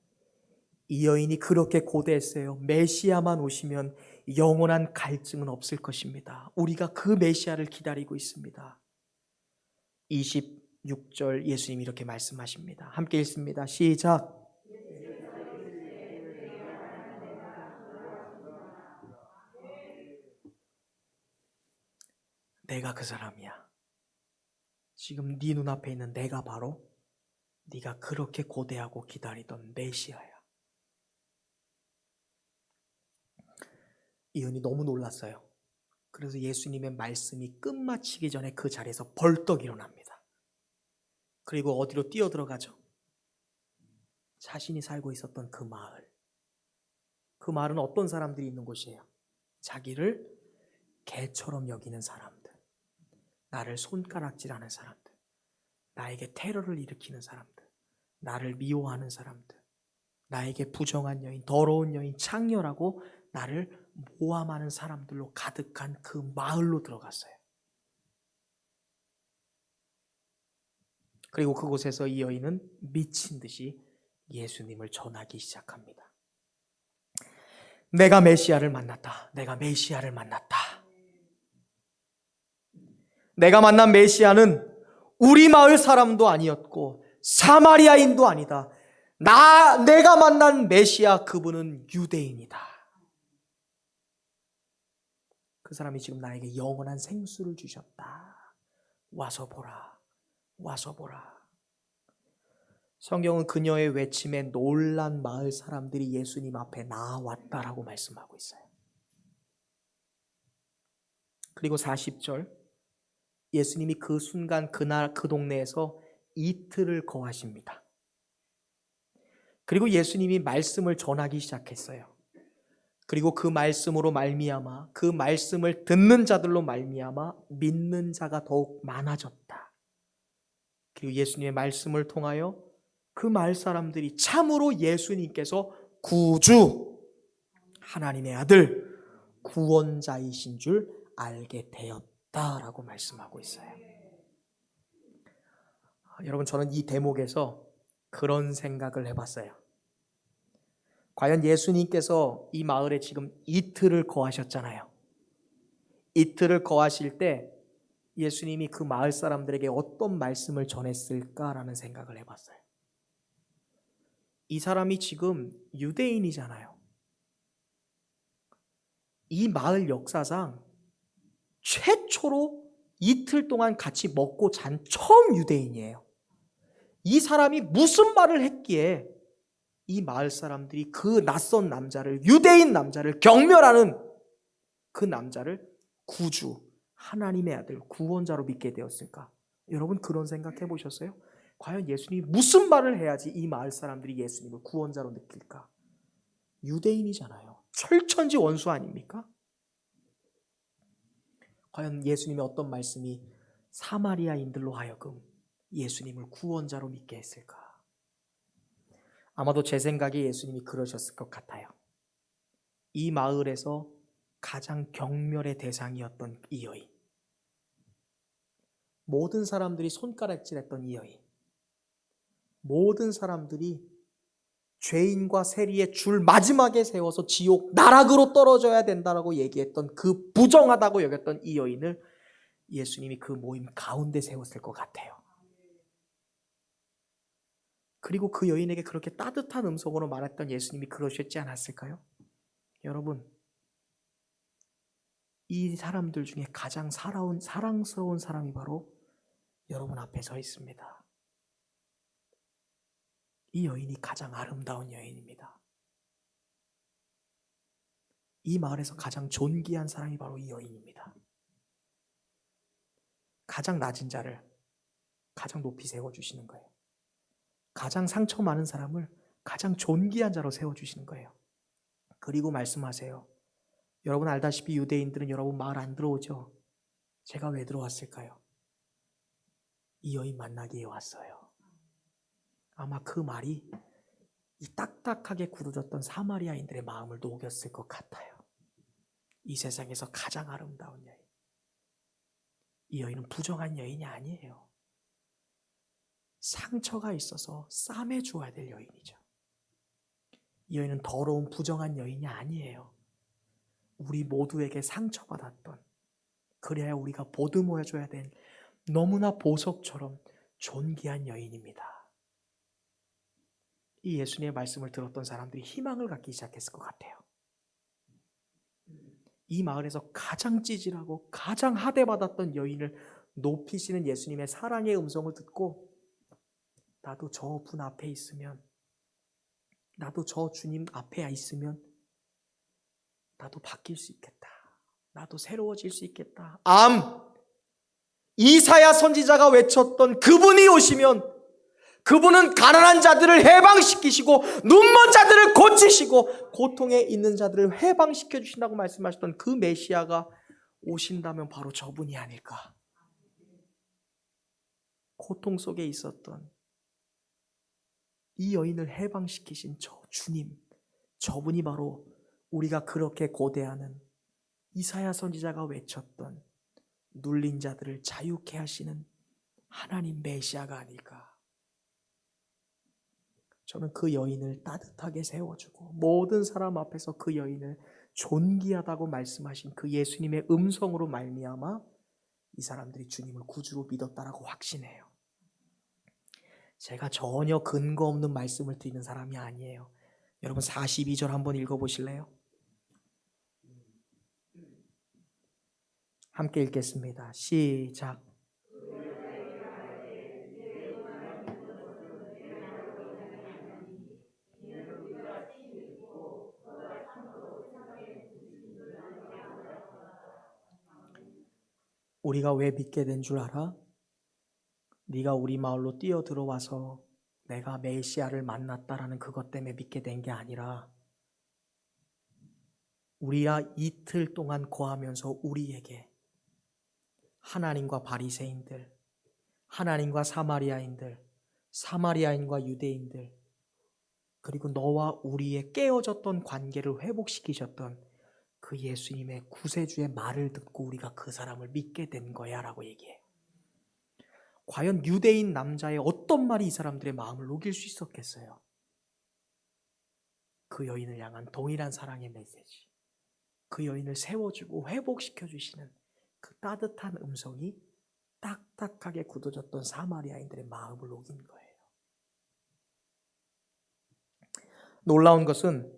이 여인이 그렇게 고대했어요. 메시아만 오시면 영원한 갈증은 없을 것입니다. 우리가 그 메시아를 기다리고 있습니다. 26절 예수님이 이렇게 말씀하십니다. 함께 읽습니다. 시작. 내가 그 사람이야. 지금 네 눈앞에 있는 내가 바로 네가 그렇게 고대하고 기다리던 메시아야. 이 여인이 너무 놀랐어요. 그래서 예수님의 말씀이 끝마치기 전에 그 자리에서 벌떡 일어납니다. 그리고 어디로 뛰어들어가죠? 자신이 살고 있었던 그 마을. 그 마을은 어떤 사람들이 있는 곳이에요? 자기를 개처럼 여기는 사람들, 나를 손가락질하는 사람들, 나에게 테러를 일으키는 사람들, 나를 미워하는 사람들, 나에게 부정한 여인, 더러운 여인, 창렬하고 나를 모함하는 사람들로 가득한 그 마을로 들어갔어요. 그리고 그곳에서 이 여인은 미친 듯이 예수님을 전하기 시작합니다. 내가 메시아를 만났다. 내가 메시아를 만났다. 내가 만난 메시아는 우리 마을 사람도 아니었고 사마리아인도 아니다. 내가 만난 메시아, 그분은 유대인이다. 그 사람이 지금 나에게 영원한 생수를 주셨다. 와서 보라. 와서 보라. 성경은 그녀의 외침에 놀란 마을 사람들이 예수님 앞에 나왔다라고 말씀하고 있어요. 그리고 40절, 예수님이 그 순간 그날 그 동네에서 이틀을 거하십니다. 그리고 예수님이 말씀을 전하기 시작했어요. 그리고 그 말씀으로 말미암아 그 말씀을 듣는 자들로 말미암아 믿는 자가 더욱 많아졌다. 그리고 예수님의 말씀을 통하여 그 마을 사람들이 참으로 예수님께서 구주, 하나님의 아들, 구원자이신 줄 알게 되었다라고 말씀하고 있어요. 여러분, 저는 이 대목에서 그런 생각을 해봤어요. 과연 예수님께서 이 마을에 지금 이틀을 거하셨잖아요. 이틀을 거하실 때 예수님이 그 마을 사람들에게 어떤 말씀을 전했을까라는 생각을 해봤어요. 이 사람이 지금 유대인이잖아요. 이 마을 역사상 최초로 이틀 동안 같이 먹고 잔 처음 유대인이에요. 이 사람이 무슨 말을 했기에 이 마을 사람들이 그 낯선 남자를, 유대인 남자를 경멸하는 그 남자를 구주, 하나님의 아들, 구원자로 믿게 되었을까? 여러분, 그런 생각 해보셨어요? 과연 예수님이 무슨 말을 해야지 이 마을 사람들이 예수님을 구원자로 느낄까? 유대인이잖아요. 철천지 원수 아닙니까? 과연 예수님의 어떤 말씀이 사마리아인들로 하여금 예수님을 구원자로 믿게 했을까? 아마도 제 생각에 예수님이 그러셨을 것 같아요. 이 마을에서 가장 경멸의 대상이었던 이 여인, 모든 사람들이 손가락질했던 이 여인, 모든 사람들이 죄인과 세리의 줄 마지막에 세워서 지옥 나락으로 떨어져야 된다라고 얘기했던 그 부정하다고 여겼던 이 여인을 예수님이 그 모임 가운데 세웠을 것 같아요. 그리고 그 여인에게 그렇게 따뜻한 음성으로 말했던 예수님이 그러셨지 않았을까요? 여러분, 이 사람들 중에 가장 사랑스러운 사람이 바로 여러분 앞에 서 있습니다. 이 여인이 가장 아름다운 여인입니다. 이 마을에서 가장 존귀한 사람이 바로 이 여인입니다. 가장 낮은 자를 가장 높이 세워주시는 거예요. 가장 상처 많은 사람을 가장 존귀한 자로 세워주시는 거예요. 그리고 말씀하세요. 여러분 알다시피 유대인들은 여러분 마을 안 들어오죠? 제가 왜 들어왔을까요? 이 여인 만나기 위해 왔어요. 아마 그 말이 이 딱딱하게 굳어졌던 사마리아인들의 마음을 녹였을 것 같아요. 이 세상에서 가장 아름다운 여인. 이 여인은 부정한 여인이 아니에요. 상처가 있어서 싸매 주어야 될 여인이죠. 이 여인은 더러운 부정한 여인이 아니에요. 우리 모두에게 상처받았던, 그래야 우리가 보듬어 줘야 될 너무나 보석처럼 존귀한 여인입니다. 이 예수님의 말씀을 들었던 사람들이 희망을 갖기 시작했을 것 같아요. 이 마을에서 가장 찌질하고 가장 하대받았던 여인을 높이시는 예수님의 사랑의 음성을 듣고, 나도 저 분 앞에 있으면, 나도 저 주님 앞에 있으면 나도 바뀔 수 있겠다. 나도 새로워질 수 있겠다. 이사야 선지자가 외쳤던 그분이 오시면 그분은 가난한 자들을 해방시키시고 눈먼 자들을 고치시고 고통에 있는 자들을 해방시켜 주신다고 말씀하셨던 그 메시아가 오신다면 바로 저분이 아닐까. 고통 속에 있었던 이 여인을 해방시키신 저 주님, 저분이 바로 우리가 그렇게 고대하는 이사야 선지자가 외쳤던 눌린 자들을 자유케 하시는 하나님 메시아가 아닐까. 저는 그 여인을 따뜻하게 세워주고 모든 사람 앞에서 그 여인을 존귀하다고 말씀하신 그 예수님의 음성으로 말미암아 이 사람들이 주님을 구주로 믿었다라고 확신해요. 제가 전혀 근거 없는 말씀을 드리는 사람이 아니에요. 여러분 42절 한번 읽어보실래요? 함께 읽겠습니다. 시작. 우리가 왜 믿게 된 줄 알아? 네가 우리 마을로 뛰어 들어와서 내가 메시아를 만났다라는 그것 때문에 믿게 된 게 아니라 우리가 이틀 동안 거하면서 우리에게 하나님과 바리새인들, 하나님과 사마리아인들, 사마리아인과 유대인들, 그리고 너와 우리의 깨어졌던 관계를 회복시키셨던 그 예수님의 구세주의 말을 듣고 우리가 그 사람을 믿게 된 거야 라고 얘기해. 과연 유대인 남자의 어떤 말이 이 사람들의 마음을 녹일 수 있었겠어요? 그 여인을 향한 동일한 사랑의 메시지, 그 여인을 세워주고 회복시켜주시는 그 따뜻한 음성이 딱딱하게 굳어졌던 사마리아인들의 마음을 녹인 거예요. 놀라운 것은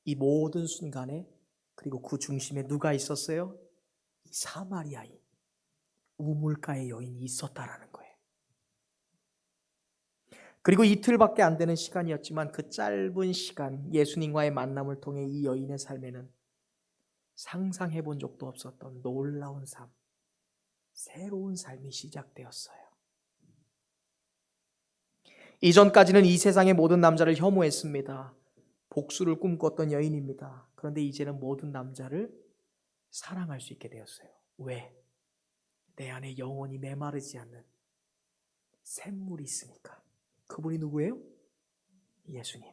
이 모든 순간에, 그리고 그 중심에 누가 있었어요? 이 사마리아인, 우물가의 여인이 있었다라는 거예요. 그리고 이틀밖에 안 되는 시간이었지만 그 짧은 시간, 예수님과의 만남을 통해 이 여인의 삶에는 상상해 본 적도 없었던 놀라운 삶, 새로운 삶이 시작되었어요. 이전까지는 이 세상의 모든 남자를 혐오했습니다. 복수를 꿈꿨던 여인입니다. 그런데 이제는 모든 남자를 사랑할 수 있게 되었어요. 왜? 내 안에 영원히 메마르지 않는 샘물이 있으니까. 그분이 누구예요? 예수님.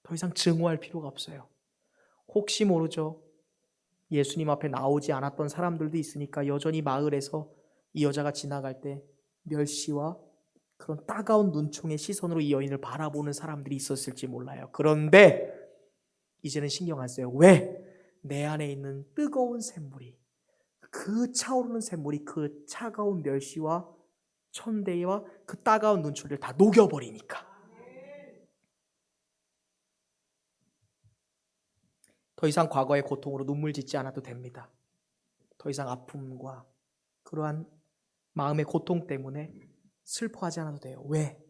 더 이상 증오할 필요가 없어요. 혹시 모르죠? 예수님 앞에 나오지 않았던 사람들도 있으니까 여전히 마을에서 이 여자가 지나갈 때 멸시와 그런 따가운 눈총의 시선으로 이 여인을 바라보는 사람들이 있었을지 몰라요. 그런데 이제는 신경 안 써요. 왜? 내 안에 있는 뜨거운 샘물이, 그 차오르는 샘물이 그 차가운 멸시와 천대와 그 따가운 눈초리를 다 녹여버리니까. 더 이상 과거의 고통으로 눈물 짓지 않아도 됩니다. 더 이상 아픔과 그러한 마음의 고통 때문에 슬퍼하지 않아도 돼요. 왜?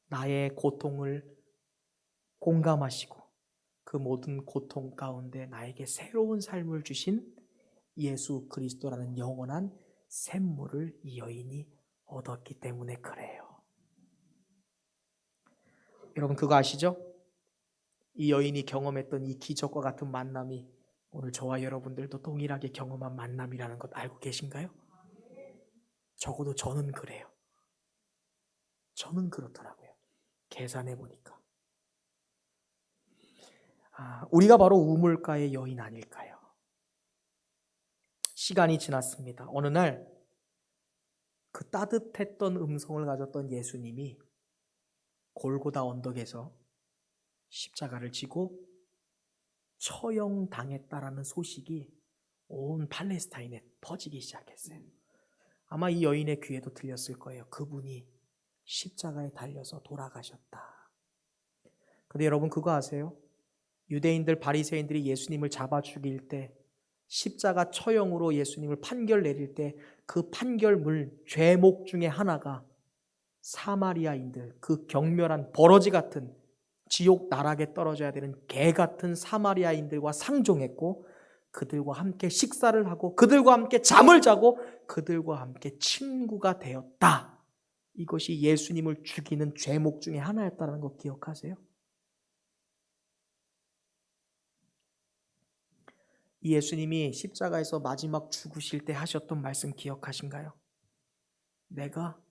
나의 고통을 공감하시고 그 모든 고통 가운데 나에게 새로운 삶을 주신 예수 그리스도라는 영원한 샘물을 이 여인이 얻었기 때문에 그래요. 여러분 그거 아시죠? 이 여인이 경험했던 이 기적과 같은 만남이 오늘 저와 여러분들도 동일하게 경험한 만남이라는 것 알고 계신가요? 적어도 저는 그래요. 저는 그렇더라고요. 계산해 보니까. 우리가 바로 우물가의 여인 아닐까요? 시간이 지났습니다. 어느 날 그 따뜻했던 음성을 가졌던 예수님이 골고다 언덕에서 십자가를 지고 처형당했다라는 소식이 온 팔레스타인에 퍼지기 시작했어요. 아마 이 여인의 귀에도 들렸을 거예요. 그분이 십자가에 달려서 돌아가셨다. 근데 여러분 그거 아세요? 유대인들 바리새인들이 예수님을 잡아 죽일 때 십자가 처형으로 예수님을 판결 내릴 때 그 판결물 죄목 중에 하나가 사마리아인들, 그 경멸한 버러지 같은 지옥 나락에 떨어져야 되는 개 같은 사마리아인들과 상종했고 그들과 함께 식사를 하고 그들과 함께 잠을 자고 그들과 함께 친구가 되었다. 이것이 예수님을 죽이는 죄목 중에 하나였다는 거 기억하세요? 이 예수님이 십자가에서 마지막 죽으실 때 하셨던 말씀 기억하신가요? 내가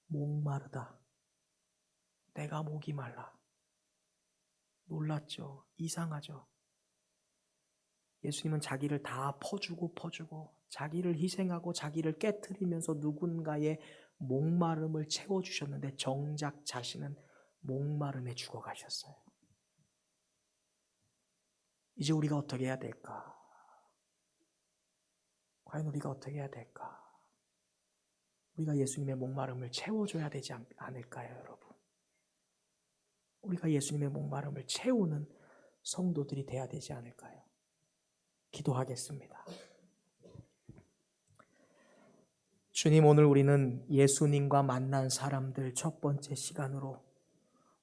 목마르다. 내가 목이 말라. 놀랐죠? 이상하죠? 예수님은 자기를 다 퍼주고 자기를 희생하고 자기를 깨트리면서 누군가의 목마름을 채워주셨는데 정작 자신은 목마름에 죽어가셨어요. 이제 우리가 어떻게 해야 될까? 과연 우리가 어떻게 해야 될까? 우리가 예수님의 목마름을 채워줘야 되지 않을까요, 여러분? 우리가 예수님의 목마름을 채우는 성도들이 돼야 되지 않을까요? 기도하겠습니다. 주님, 오늘 우리는 예수님과 만난 사람들 첫 번째 시간으로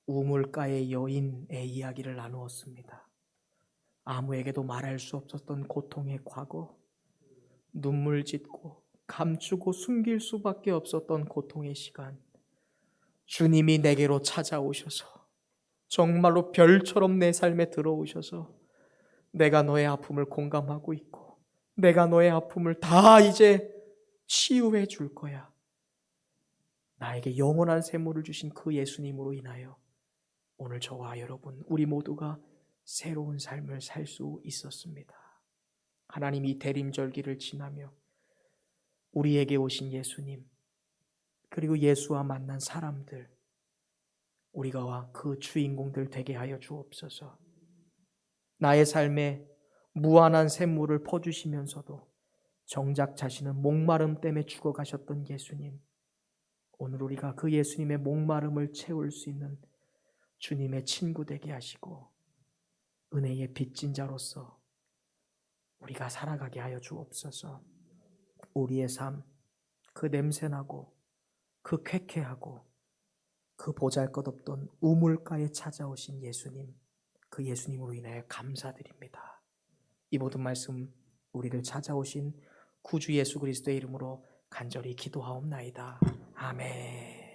우물가의 여인의 이야기를 나누었습니다. 아무에게도 말할 수 없었던 고통의 과거, 눈물 짓고 감추고 숨길 수밖에 없었던 고통의 시간, 주님이 내게로 찾아오셔서 정말로 별처럼 내 삶에 들어오셔서 내가 너의 아픔을 공감하고 있고 내가 너의 아픔을 다 이제 치유해 줄 거야. 나에게 영원한 생명을 주신 그 예수님으로 인하여 오늘 저와 여러분 우리 모두가 새로운 삶을 살 수 있었습니다. 하나님이 대림절기를 지나며 우리에게 오신 예수님 그리고 예수와 만난 사람들 우리가 그 주인공들 되게 하여 주옵소서. 나의 삶에 무한한 샘물을 퍼주시면서도 정작 자신은 목마름 때문에 죽어가셨던 예수님, 오늘 우리가 그 예수님의 목마름을 채울 수 있는 주님의 친구 되게 하시고 은혜의 빚진 자로서 우리가 살아가게 하여 주옵소서. 우리의 삶, 그 냄새나고 그 쾌쾌하고 그 보잘것없던 우물가에 찾아오신 예수님, 그 예수님으로 인하여 감사드립니다. 이 모든 말씀 우리를 찾아오신 구주 예수 그리스도의 이름으로 간절히 기도하옵나이다. 아멘.